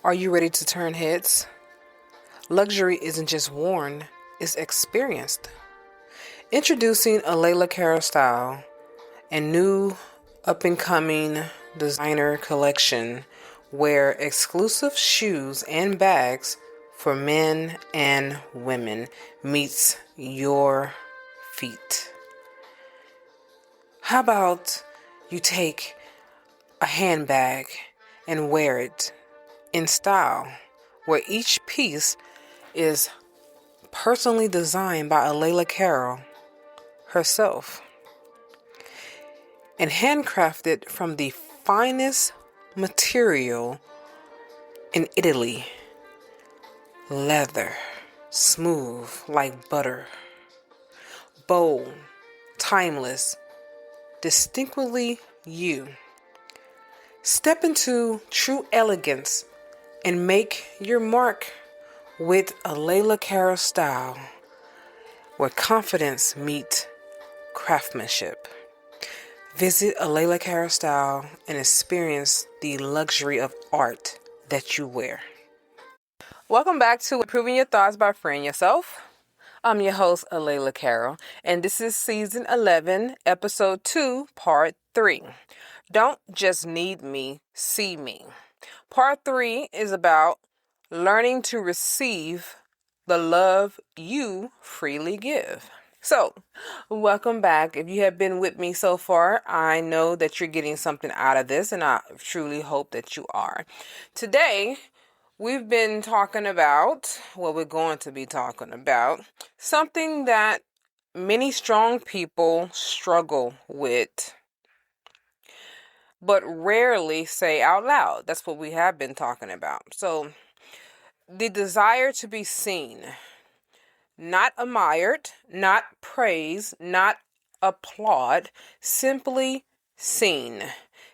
Are you ready to turn heads? Luxury isn't just worn, it's experienced. Introducing a Layla Cara style and new up-and-coming designer collection where exclusive shoes and bags for men and women meets your feet. How about you take a handbag and wear it in style, where each piece is personally designed by Layla Carroll herself and handcrafted from the finest material in Italy. Leather, smooth like butter, bold, timeless, distinctly you. Step into true elegance and make your mark with a Layla Cara style where confidence meets craftsmanship. Visit a Layla Cara style and experience the luxury of art that you wear. Welcome back to Improving Your Thoughts by Freeing Yourself. I'm your host, Layla Carroll, and this is season 11, episode 2, part 3. Don't just need me, see me. Part 3 is about learning to receive the love you freely give. So, welcome back. If you have been with me so far, I know that you're getting something out of this, and I truly hope that you are. Today, we're going to be talking about something that many strong people struggle with, but rarely say out loud. That's what we have been talking about. So, the desire to be seen, not admired, not praised, not applaud, simply seen.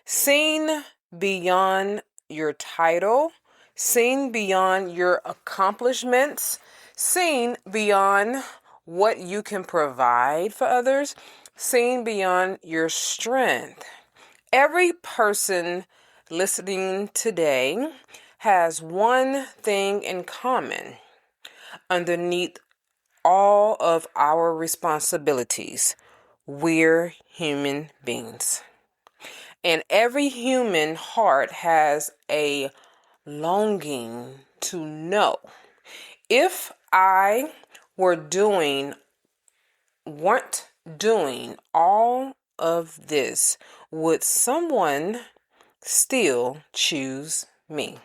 Seen beyond your title, seen beyond your accomplishments, seen beyond what you can provide for others, seen beyond your strength. Every person listening today has one thing in common. Underneath all of our responsibilities, we're human beings. And every human heart has a longing to know. If I weren't doing all of this, would someone still choose me?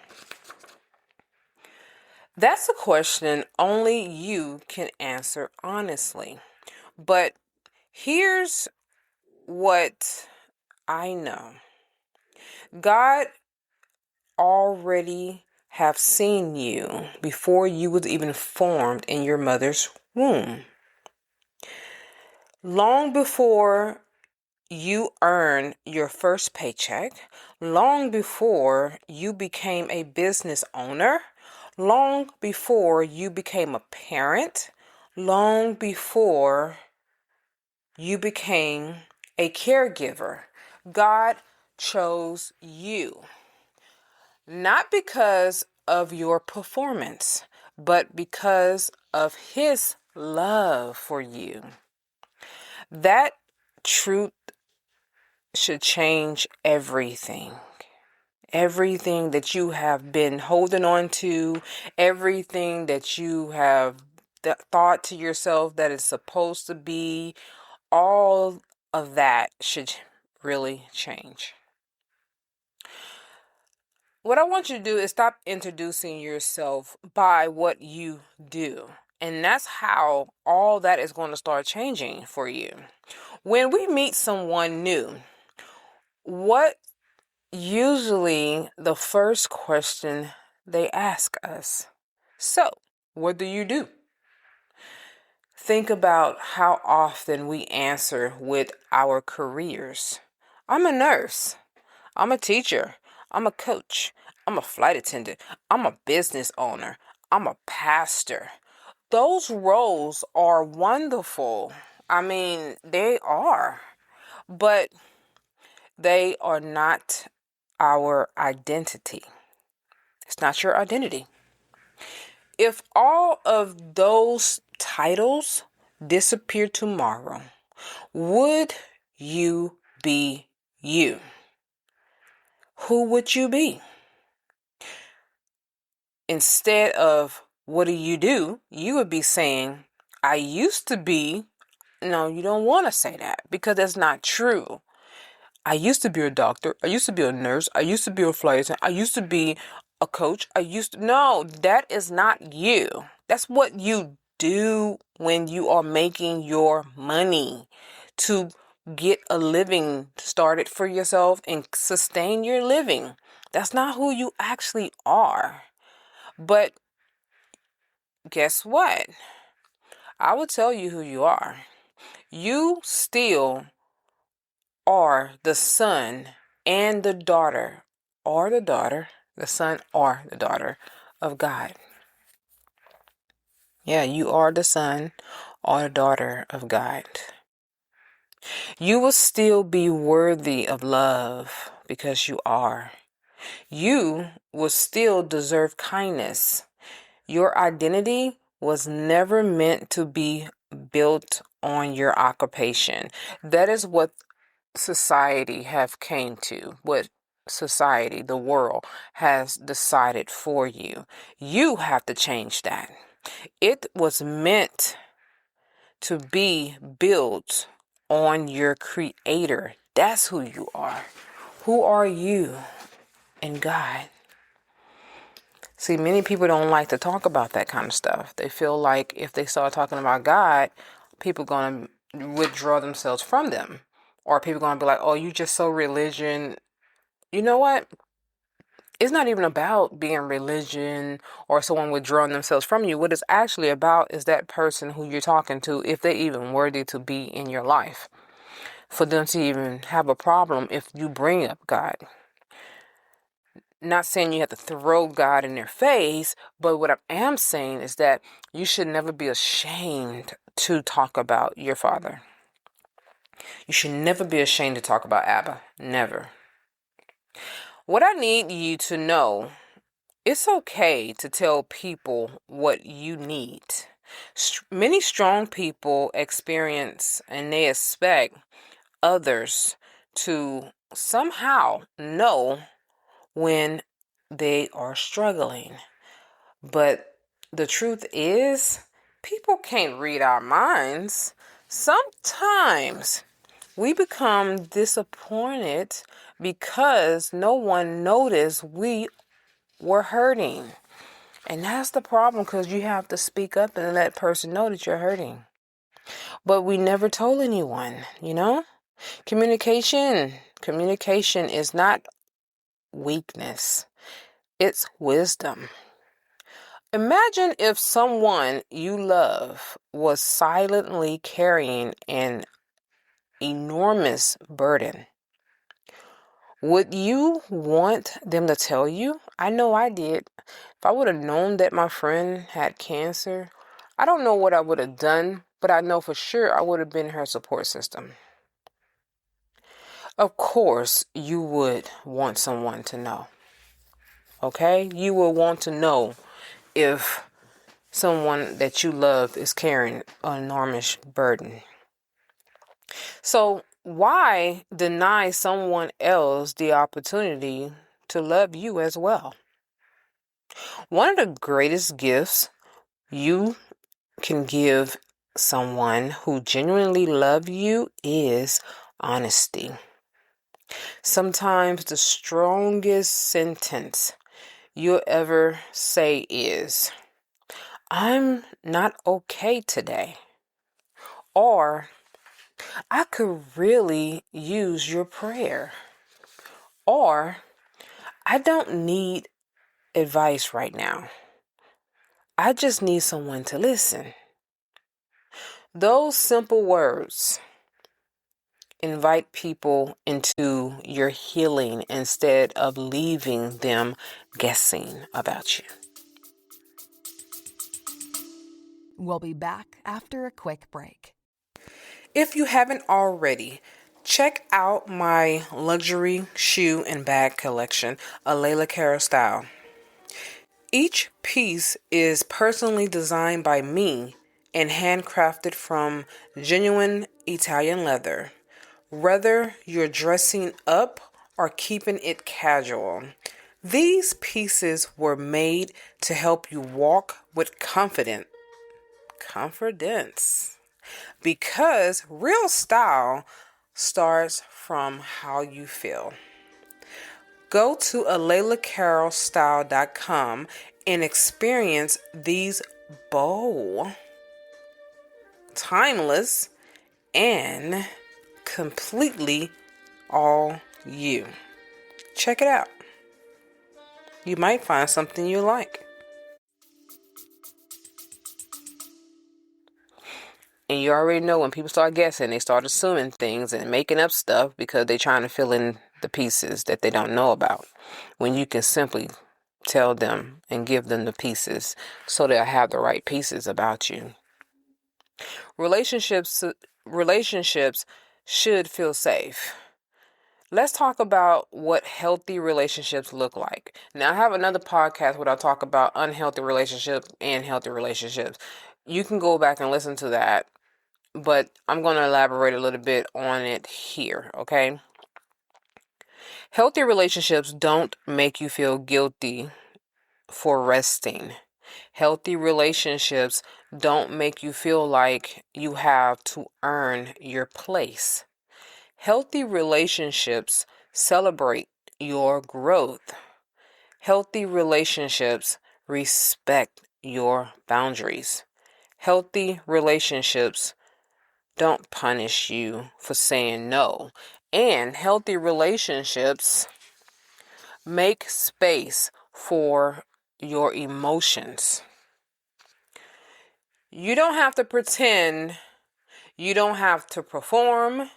That's a question only you can answer honestly. But here's what I know. God already have seen you before you was even formed in your mother's womb. Long before you earned your first paycheck, long before you became a business owner, long before you became a parent, long before you became a caregiver, God chose you. Not because of your performance, but because of His love for you. That truth should change everything. Everything that you have been holding on to, everything that you have thought to yourself that it's supposed to be, all of that should really change. What I want you to do is stop introducing yourself by what you do. And that's how all that is going to start changing for you. When we meet someone new, what usually the first question they ask us? So, what do you do? Think about how often we answer with our careers. I'm a nurse. I'm a teacher. I'm a coach. I'm a flight attendant. I'm a business owner. I'm a pastor. Those roles are wonderful. I mean, they are. But they are not our identity. That's not your identity. If all of those titles disappear tomorrow, would you be you? Who would you be? Instead of what do, you would be saying, I used to be. No, you don't want to say that because that's not true. I used to be a doctor. I used to be a nurse. I used to be a flight attendant. I used to be a coach. No, that is not you. That's what you do when you are making your money to get a living started for yourself and sustain your living. That's not who you actually are. But guess what? I will tell you who you are. You still are the son and the daughter, or the son or the daughter of God. Yeah, you are the son or the daughter of God. You will still be worthy of love because you are. You will still deserve kindness. Your identity was never meant to be built on your occupation. That is what society have came to, what society, the world, has decided for you. You have to change that. It was meant to be built on your creator. That's who you are. Who are you in God? See, many people don't like to talk about that kind of stuff. They feel like if they start talking about God, people are going to withdraw themselves from them. Or people are going to be like, oh, you just so religion. You know what? It's not even about being religion or someone withdrawing themselves from you. What it's actually about is that person who you're talking to, if they're even worthy to be in your life. For them to even have a problem if you bring up God. Not saying you have to throw God in their face, but what I am saying is that you should never be ashamed to talk about your Father. You should never be ashamed to talk about Abba. Never. What I need you to know, it's okay to tell people what you need. Many strong people experience and they expect others to somehow know when they are struggling. But the truth is, people can't read our minds. Sometimes we become disappointed because no one noticed we were hurting. And that's the problem, because you have to speak up and let the person know that you're hurting. But we never told anyone, Communication is not weakness. It's wisdom. Imagine if someone you love was silently carrying an enormous burden. Would you want them to tell you? I know I did. If I would have known that my friend had cancer, I don't know what I would have done, but I know for sure I would have been her support system. Of course, you would want someone to know. Okay? You will want to know if someone that you love is carrying an enormous burden. So why deny someone else the opportunity to love you as well? One of the greatest gifts you can give someone who genuinely loves you is honesty. Sometimes the strongest sentence you'll ever say is, I'm not okay today. Or, I could really use your prayer. Or, I don't need advice right now. I just need someone to listen. Those simple words invite people into your healing instead of leaving them guessing about you. We'll be back after a quick break. If you haven't already, check out my luxury shoe and bag collection, a Layla Cara style. Each piece is personally designed by me and handcrafted from genuine Italian leather. Whether you're dressing up or keeping it casual, these pieces were made to help you walk with confidence. Because real style starts from how you feel. Go to alelacarolstyle.com and experience these bold, timeless, and completely all you. Check it out. You might find something you like. And you already know when people start guessing, they start assuming things and making up stuff because they're trying to fill in the pieces that they don't know about. When you can simply tell them and give them the pieces so they'll have the right pieces about you. Relationships should feel safe. Let's talk about what healthy relationships look like. Now, I have another podcast where I talk about unhealthy relationships and healthy relationships. You can go back and listen to that, but I'm going to elaborate a little bit on it here, okay? Healthy relationships don't make you feel guilty for resting. Healthy relationships don't make you feel like you have to earn your place. Healthy relationships celebrate your growth. Healthy relationships respect your boundaries. Healthy relationships don't punish you for saying no. And healthy relationships make space for your emotions. You don't have to pretend. You don't have to perform.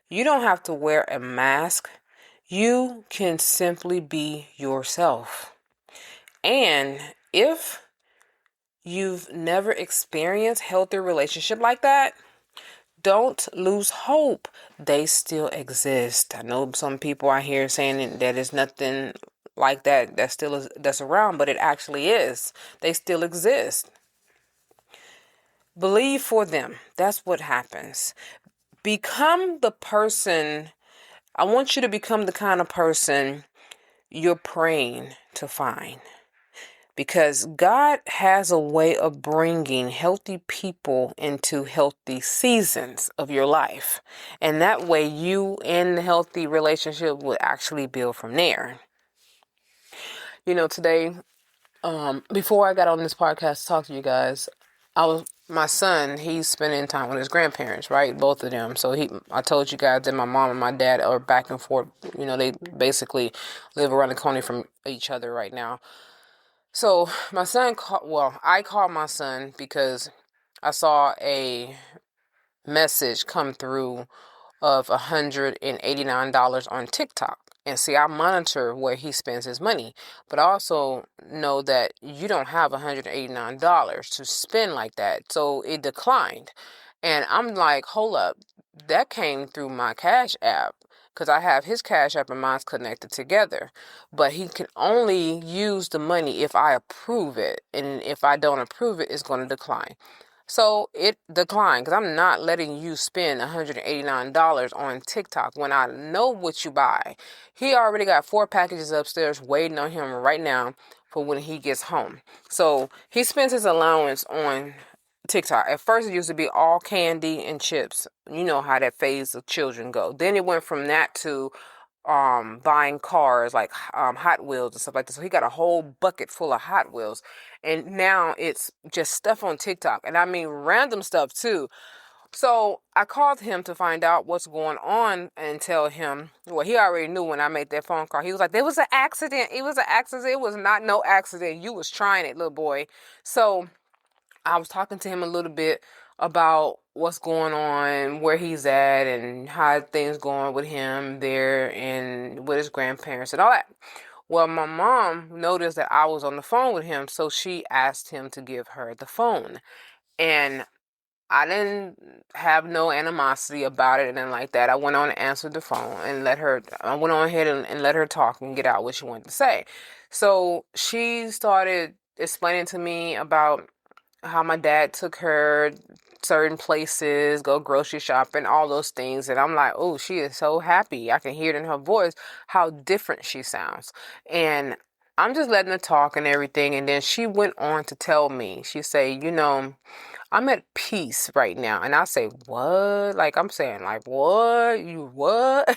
You don't have to wear a mask. You can simply be yourself. And if you've never experienced healthy relationship like that, don't lose hope. They still exist. I know some people out here saying that there's nothing like that that's around, but it actually is. They still exist. Believe for them. That's what happens. Become the person. I want you to become the kind of person you're praying to find. Because God has a way of bringing healthy people into healthy seasons of your life. And that way you in the healthy relationship will actually build from there. You know, today, before I got on this podcast to talk to you guys, my son, he's spending time with his grandparents, right? Both of them. So I told you guys that my mom and my dad are back and forth. You know, they basically live around the corner from each other right now. So my son I called my son because I saw a message come through of $189 on TikTok. And see, I monitor where he spends his money, but I also know that you don't have $189 to spend like that. So it declined. And I'm like, hold up, that came through my Cash App because I have his Cash App and mine's connected together. But he can only use the money if I approve it. And if I don't approve it, it's going to decline. So it declined because I'm not letting you spend $189 on TikTok when I know what you buy. He already got 4 packages upstairs waiting on him right now for when he gets home. So he spends his allowance on TikTok. At first it used to be all candy and chips. You know how that phase of children go. Then it went from that to buying cars like Hot Wheels and stuff like that. So he got a whole bucket full of Hot Wheels. And now it's just stuff on TikTok. And I mean random stuff too. So I called him to find out what's going on and tell him, well, he already knew when I made that phone call. He was like, there was an accident. It was an accident. It was not no accident. You was trying it, little boy. So I was talking to him a little bit about what's going on, where he's at, and how things going with him there and with his grandparents and all that. Well, my mom noticed that I was on the phone with him, so she asked him to give her the phone. And I didn't have no animosity about it and then like that. I went on and answered the phone and I went on ahead and let her talk and get out what she wanted to say. So she started explaining to me about how my dad took her certain places, go grocery shopping, all those things. And I'm like, oh, she is so happy. I can hear it in her voice how different she sounds. And I'm just letting her talk and everything. And then she went on to tell me, she said, I'm at peace right now. And I say, what? Like, I'm saying, like, what? You what?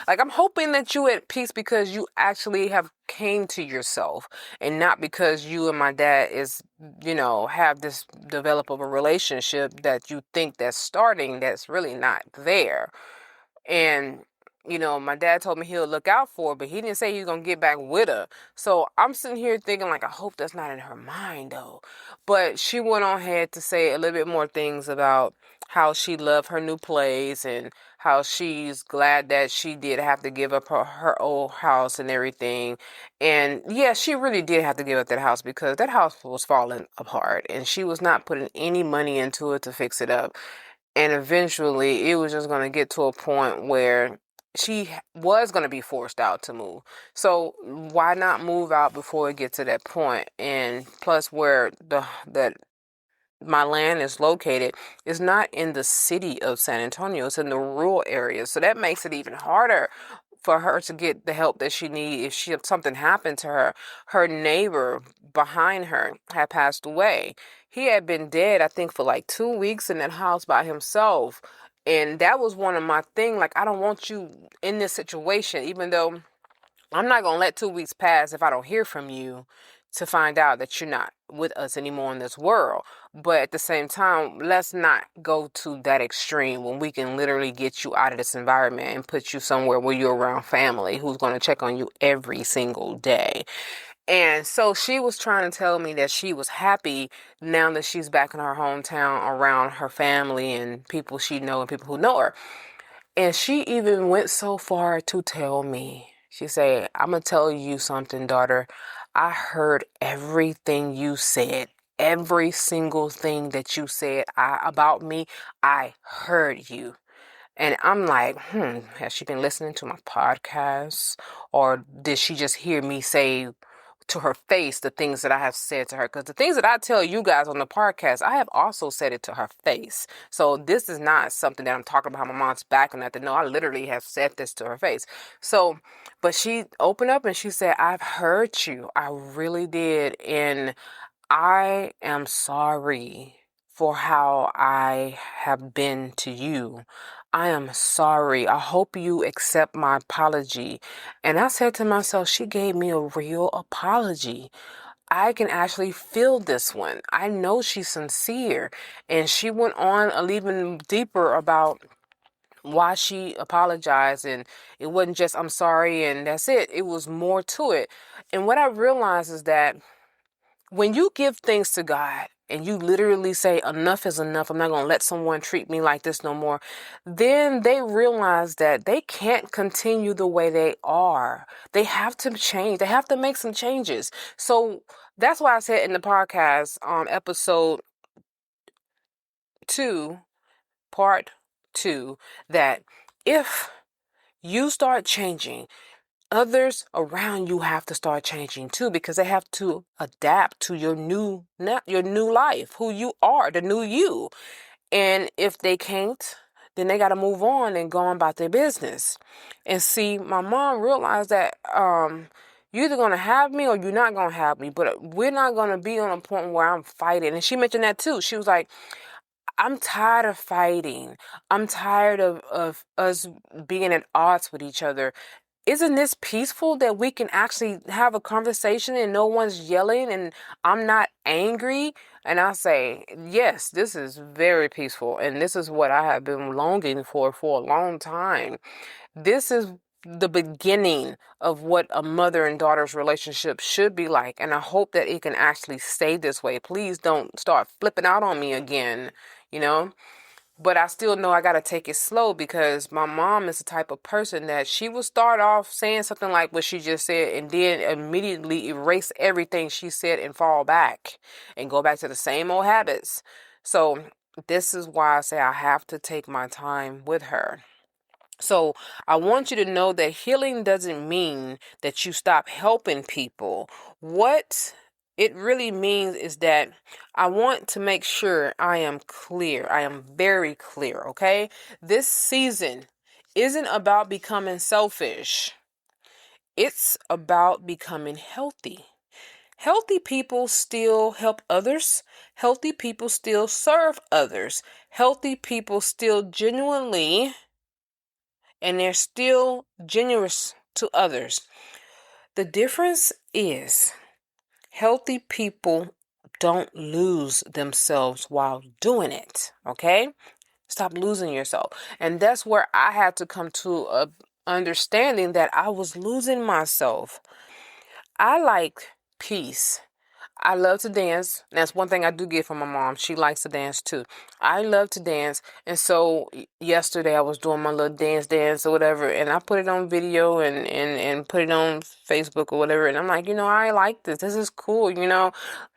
Like, I'm hoping that you at peace because you actually have came to yourself and not because you and my dad is, have this develop of a relationship that you think that's starting that's really not there. And, my dad told me he'll look out for her, but he didn't say he's going to get back with her. So I'm sitting here thinking, like, I hope that's not in her mind, though. But she went on ahead to say a little bit more things about how she loved her new place and how she's glad that she did have to give up her old house and everything. And yeah, she really did have to give up that house because that house was falling apart and she was not putting any money into it to fix it up. And eventually it was just going to get to a point where she was going to be forced out to move. So why not move out before it gets to that point? And plus where that my land is located is not in the city of San Antonio. It's in the rural area. So that makes it even harder for her to get the help that she needs if something happened to her. Her neighbor behind her had passed away. He had been dead, I think, for like 2 weeks in that house by himself. And that was one of my things. Like, I don't want you in this situation, even though I'm not going to let 2 weeks pass if I don't hear from you to find out that you're not with us anymore in this world. But at the same time, let's not go to that extreme when we can literally get you out of this environment and put you somewhere where you're around family who's going to check on you every single day. And so she was trying to tell me that she was happy now that she's back in her hometown around her family and people she know and people who know her. And she even went so far to tell me, she said, I'm going to tell you something, daughter. I heard everything you said. Every single thing that you said about me, I heard you. And I'm like, has she been listening to my podcast? Or did she just hear me say to her face the things that I have said to her? Because the things that I tell you guys on the podcast, I have also said it to her face. So this is not something that I'm talking about my mom's back or nothing. No, I literally have said this to her face. So, but she opened up and she said, I've heard you. I really did. And I am sorry for how I have been to you. I am sorry. I hope you accept my apology. And I said to myself, she gave me a real apology. I can actually feel this one. I know she's sincere. And she went on a little deeper about why she apologized. And it wasn't just, I'm sorry, and that's it. It was more to it. And what I realized is that when you give things to God and you literally say, enough is enough, I'm not going to let someone treat me like this no more, then they realize that they can't continue the way they are. They have to change. They have to make some changes. So that's why I said in the podcast, episode 2, part 2, that if you start changing, others around you have to start changing too, because they have to adapt to your new life, who you are, the new you. And if they can't, then they got to move on and go on about their business. And see, my mom realized that you're either going to have me or you're not going to have me, but we're not going to be on a point where I'm fighting. And she mentioned that too. She was like, I'm tired of fighting. I'm tired of us being at odds with each other. Isn't this peaceful that we can actually have a conversation and no one's yelling and I'm not angry? And I say, yes, this is very peaceful. And this is what I have been longing for a long time. This is the beginning of what a mother and daughter's relationship should be like. And I hope that it can actually stay this way. Please don't start flipping out on me again, you know? But I still know I got to take it slow because my mom is the type of person that she will start off saying something like what she just said and then immediately erase everything she said and fall back and go back to the same old habits. So this is why I say I have to take my time with her. So I want you to know that healing doesn't mean that you stop helping people. What it really means is that I want to make sure I am clear. I am very clear, okay? This season isn't about becoming selfish. It's about becoming healthy. Healthy people still help others. Healthy people still serve others. Healthy people still genuinely, and they're still generous to others. The difference is healthy people don't lose themselves while doing it, okay? Stop losing yourself. And that's where I had to come to a understanding that I was losing myself. I like peace. I love to dance. That's one thing I do get from my mom. She likes to dance too. I love to dance. And so yesterday I was doing my little dance or whatever. And I put it on video and put it on Facebook or whatever. And I'm like, I like this. This is cool,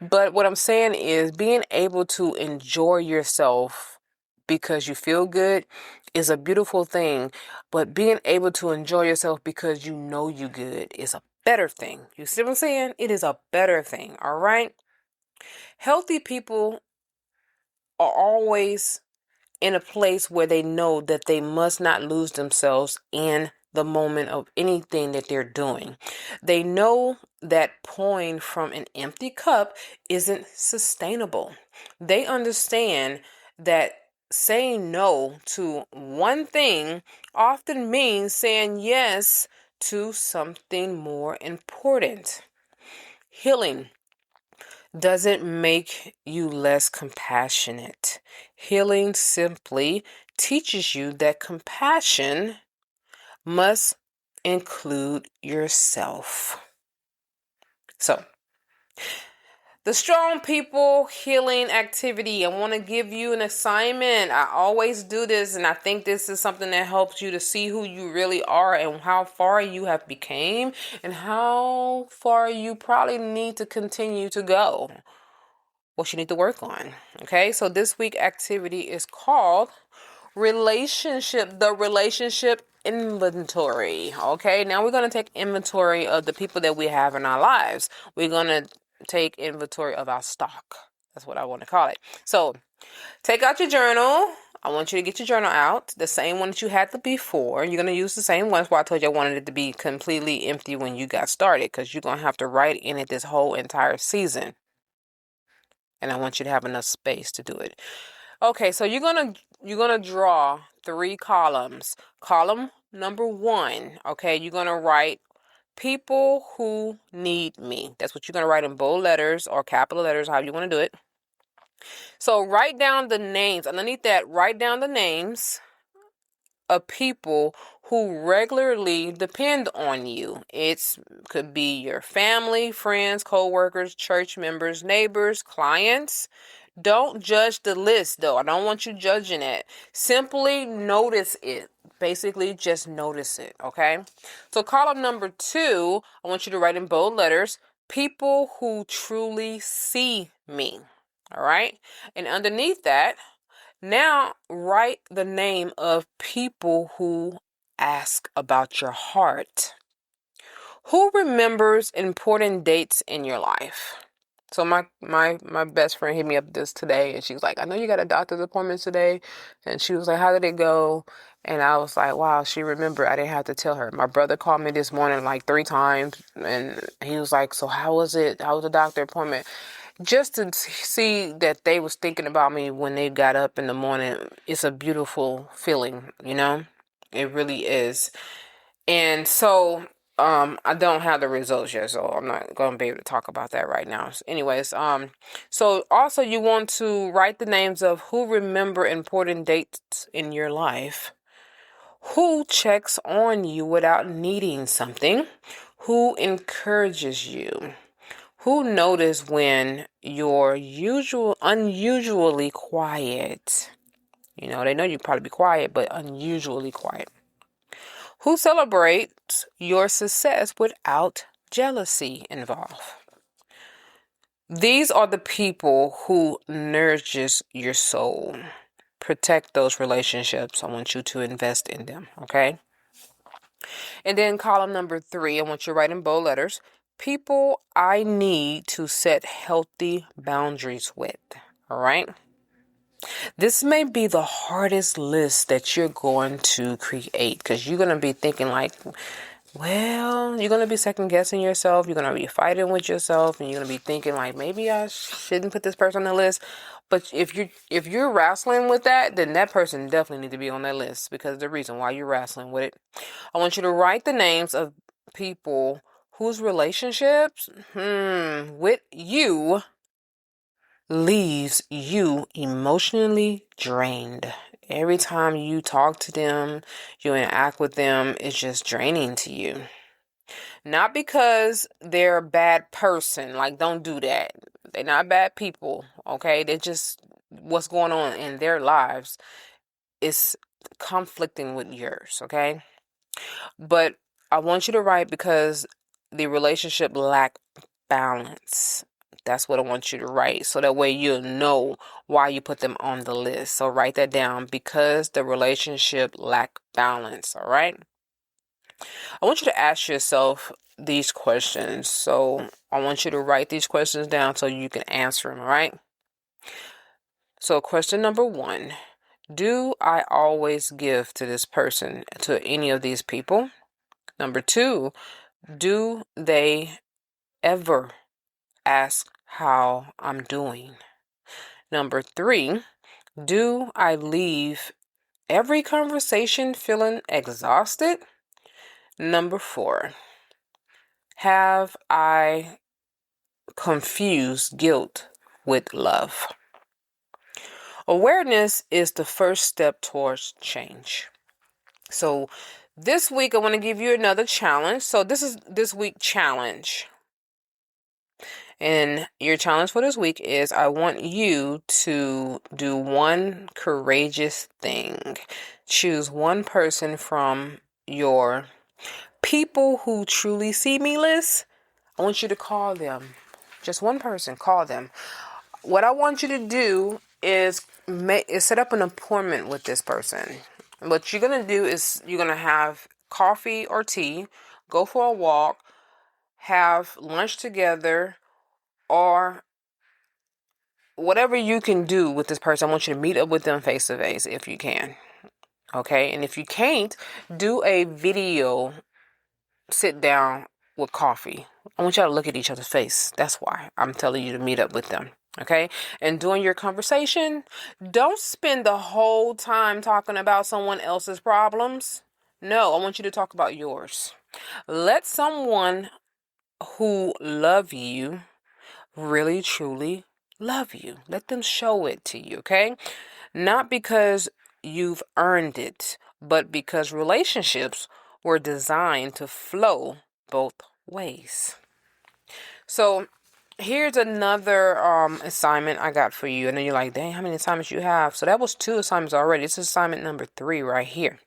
But what I'm saying is being able to enjoy yourself because you feel good is a beautiful thing. But being able to enjoy yourself because you know you good is a better thing. You see what I'm saying? It is a better thing, all right? Healthy people are always in a place where they know that they must not lose themselves in the moment of anything that they're doing. They know that pouring from an empty cup isn't sustainable. They understand that saying no to one thing often means saying yes to something more important. Healing doesn't make you less compassionate. Healing simply teaches you that compassion must include yourself. So, the strong people healing activity. I want to give you an assignment. I always do this, and I think this is something that helps you to see who you really are and how far you have became and how far you probably need to continue to go. What you need to work on. Okay, so this week activity is called the relationship inventory. Okay, now we're going to take inventory of the people that we have in our lives. We're going to take inventory of our stock. That's what I want to call it. So take out your journal. I want you to get your journal out, the same one that you had before. You're going to use the same one. That's why I told you I wanted it to be completely empty when you got started, because you're going to have to write in it this whole entire season. And I want you to have enough space to do it. Okay, so you're gonna draw 3 columns. Column number 1, okay, you're gonna write people who need me. That's what you're gonna write in bold letters or capital letters, however you want to do it. So write down the names. Underneath that, write down the names of people who regularly depend on you. It could be your family, friends, co-workers, church members, neighbors, clients. Don't judge the list, though. I don't want you judging it. Simply notice it. Basically, just notice it, okay? So column number 2, I want you to write in bold letters, people who truly see me, all right? And underneath that, now write the name of people who ask about your heart. Who remembers important dates in your life? So my best friend hit me up this today, and she was like, I know you got a doctor's appointment today. And she was like, how did it go? And I was like, wow, she remembered. I didn't have to tell her. My brother called me this morning like 3 times, and he was like, so how was it? How was the doctor appointment? Just to see that they was thinking about me when they got up in the morning, it's a beautiful feeling, It really is. And so I don't have the results yet, so I'm not going to be able to talk about that right now. Anyways, so also you want to write the names of who remember important dates in your life, who checks on you without needing something, who encourages you, who notice when you're unusually quiet. They know you probably be quiet, but unusually quiet. Who celebrates your success without jealousy involved. These are the people who nourishes your soul. Protect those relationships. I want you to invest in them, okay? And then column number 3, I want you to write in bold letters, people I need to set healthy boundaries with. All right. This may be the hardest list that you're going to create because you're going to be thinking like, well, you're going to be second guessing yourself. You're going to be fighting with yourself and you're going to be thinking like, maybe I shouldn't put this person on the list. But if you're wrestling with that, then that person definitely needs to be on that list because the reason why you're wrestling with it. I want you to write the names of people whose relationships with you leaves you emotionally drained. Every time you talk to them, you interact with them, it's just draining to you. Not because they're a bad person, like don't do that. They're not bad people, okay? They're just what's going on in their lives is conflicting with yours, okay? But I want you to write because the relationship lacked balance. That's what I want you to write. So that way you'll know why you put them on the list. So write that down because the relationship lacked balance. All right. I want you to ask yourself these questions. So I want you to write these questions down so you can answer them. All right. So question number 1, do I always give to this person, to any of these people? Number 2, do they ever ask how I'm doing? Number 3, do I leave every conversation feeling exhausted? Number 4, have I confused guilt with love? Awareness is the first step towards change. So this week I want to give you another challenge. So this is this week challenge. And your challenge for this week is I want you to do one courageous thing. Choose one person from your people who truly see me list. I want you to call them. Just one person, call them. What I want you to do is set up an appointment with this person. What you're going to do is you're going to have coffee or tea, go for a walk, have lunch together, or whatever you can do with this person. I want you to meet up with them face to face if you can. Okay? And if you can't, do a video sit down with coffee. I want y'all to look at each other's face. That's why I'm telling you to meet up with them. Okay? And during your conversation, don't spend the whole time talking about someone else's problems. No, I want you to talk about yours. Let someone who love you really truly love you. Let them show it to you, okay? Not because you've earned it, but because relationships were designed to flow both ways. So here's another assignment I got for you. And then you're like, dang, how many assignments you have? So that was 2 assignments already. This is assignment number 3 right here.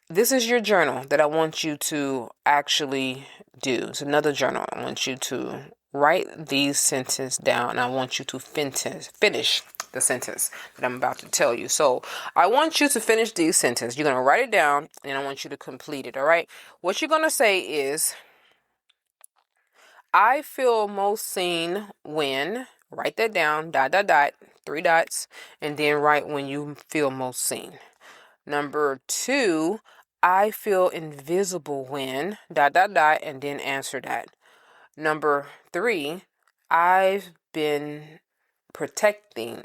This is your journal that I want you to actually do. It's another journal. I want you to write these sentences down. I want you to finish the sentence that I'm about to tell you. So I want you to finish these sentences. You're going to write it down and I want you to complete it. All right. What you're going to say is, I feel most seen when, write that down, ... 3 dots, and then write when you feel most seen. Number 2, I feel invisible when, ... and then answer that. Number 3, I've been pretending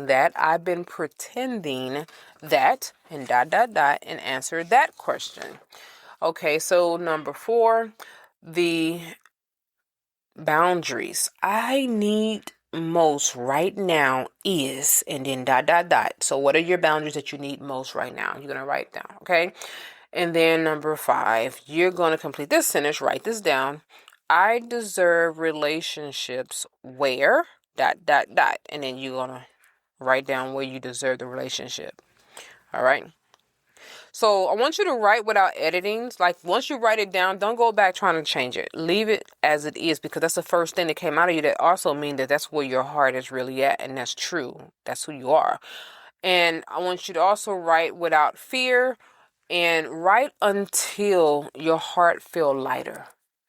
that, I've been pretending that, and ... and answer that question. Okay, so number 4, the boundaries I need most right now is, and then ... So what are your boundaries that you need most right now? You're going to write down, okay? And then number 5, you're going to complete this sentence, write this down. I deserve relationships where ... And then you're going to write down where you deserve the relationship. All right? So I want you to write without editing. Like once you write it down, don't go back trying to change it. Leave it as it is because that's the first thing that came out of you. That also means that that's where your heart is really at. And that's true. That's who you are. And I want you to also write without fear And write until your heart feel lighter.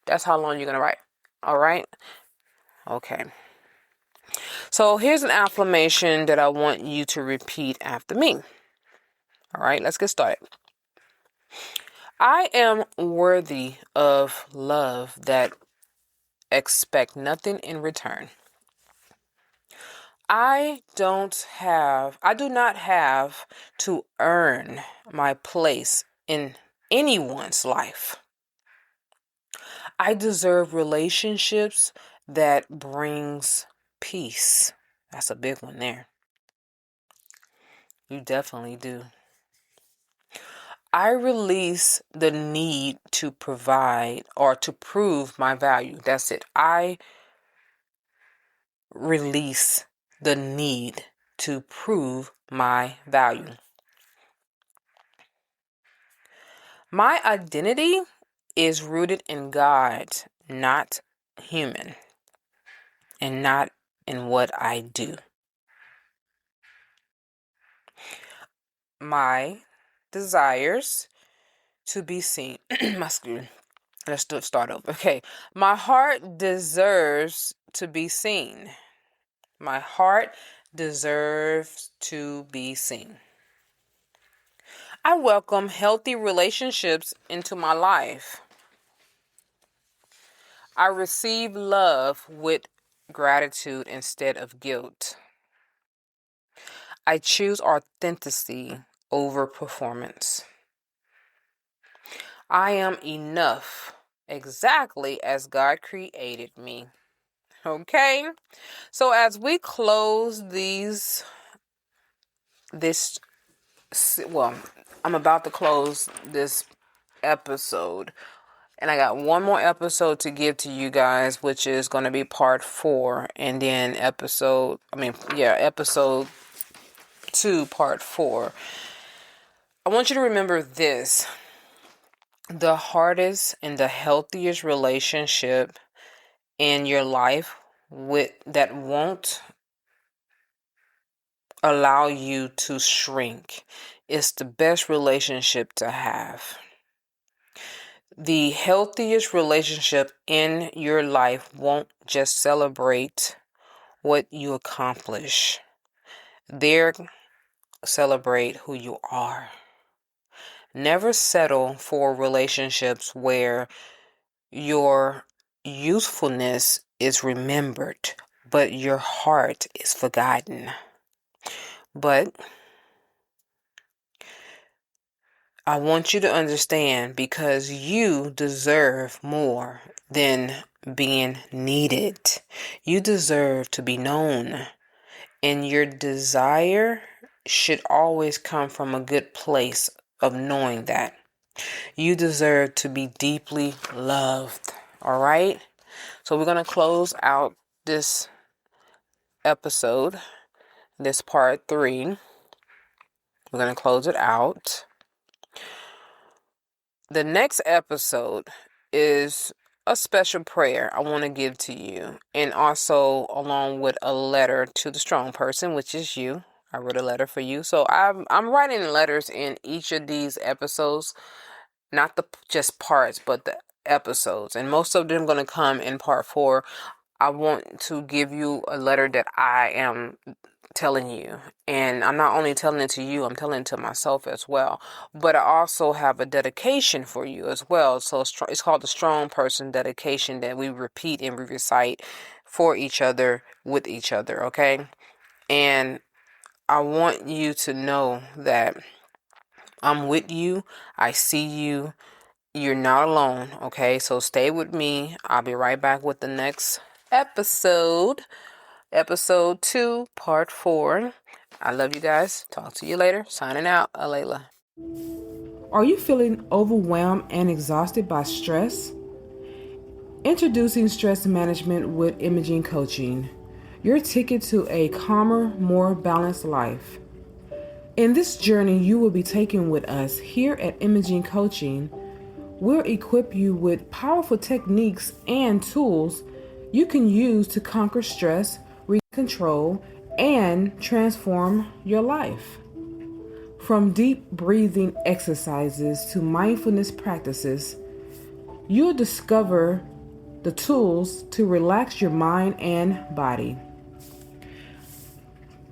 That's how long you're going to write. All right? Okay. So here's an affirmation that I want you to repeat after me. All right, let's get started. I am worthy of love that expect nothing in return. I do not have to earn my place in anyone's life. I deserve relationships that brings peace. That's a big one there. You definitely do. I release the need to provide or to prove my value. That's it. I release the need to prove my value. My identity is rooted in God, not human, and not in what I do. My desires to be seen. My screen. Let's start over. Okay. My heart deserves to be seen. My heart deserves to be seen. I welcome healthy relationships into my life. I receive love with gratitude instead of guilt. I choose authenticity over performance. I am enough, exactly as God created me. Okay? So as we close I'm about to close this episode. And I got one more episode to give to you guys, which is going to be part 4. And then episode 2, part 4. I want you to remember this. The hardest and the healthiest relationship in your life that won't allow you to shrink is the best relationship to have. The healthiest relationship in your life won't just celebrate what you accomplish. They'll celebrate who you are. Never settle for relationships where your usefulness is remembered, but your heart is forgotten. But I want you to understand, because you deserve more than being needed. You deserve to be known. And your desire should always come from a good place of knowing that. You deserve to be deeply loved. All right? So we're going to close out this episode, this part 3. We're going to close it out. The next episode is a special prayer I want to give to you, and also along with a letter to the strong person, which is you. I wrote a letter for you. So I'm writing letters in each of these episodes, not the just parts, but the episodes, and most of them are going to come in part 4. I want to give you a letter that I am telling you, and I'm not only telling it to you, I'm telling it to myself as well. But I also have a dedication for you as well. So it's called the Strong Person Dedication, that we repeat and we recite for each other, with each other. Okay, and I want you to know that I'm with you. I see you. You're not alone. Okay, so stay with me. I'll be right back with the next episode. Episode 2, part 4. I love you guys. Talk to you later. Signing out, Alayla. Are you feeling overwhelmed and exhausted by stress? Introducing Stress Management with Imaging Coaching, your ticket to a calmer, more balanced life. In this journey you will be taking with us here at Imaging Coaching, we'll equip you with powerful techniques and tools you can use to conquer stress, regain control, and transform your life. From deep breathing exercises to mindfulness practices, you'll discover the tools to relax your mind and body.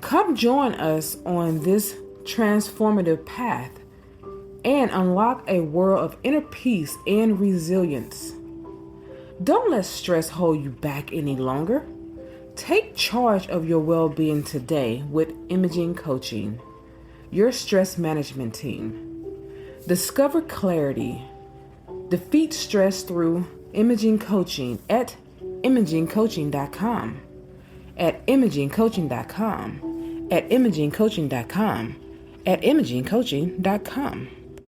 Come join us on this transformative path and unlock a world of inner peace and resilience. Don't let stress hold you back any longer. Take charge of your well-being today with Imaging Coaching, your stress management team. Discover clarity. Defeat stress through Imaging Coaching at imagingcoaching.com. At imagingcoaching.com. At imagingcoaching.com. At imagingcoaching.com.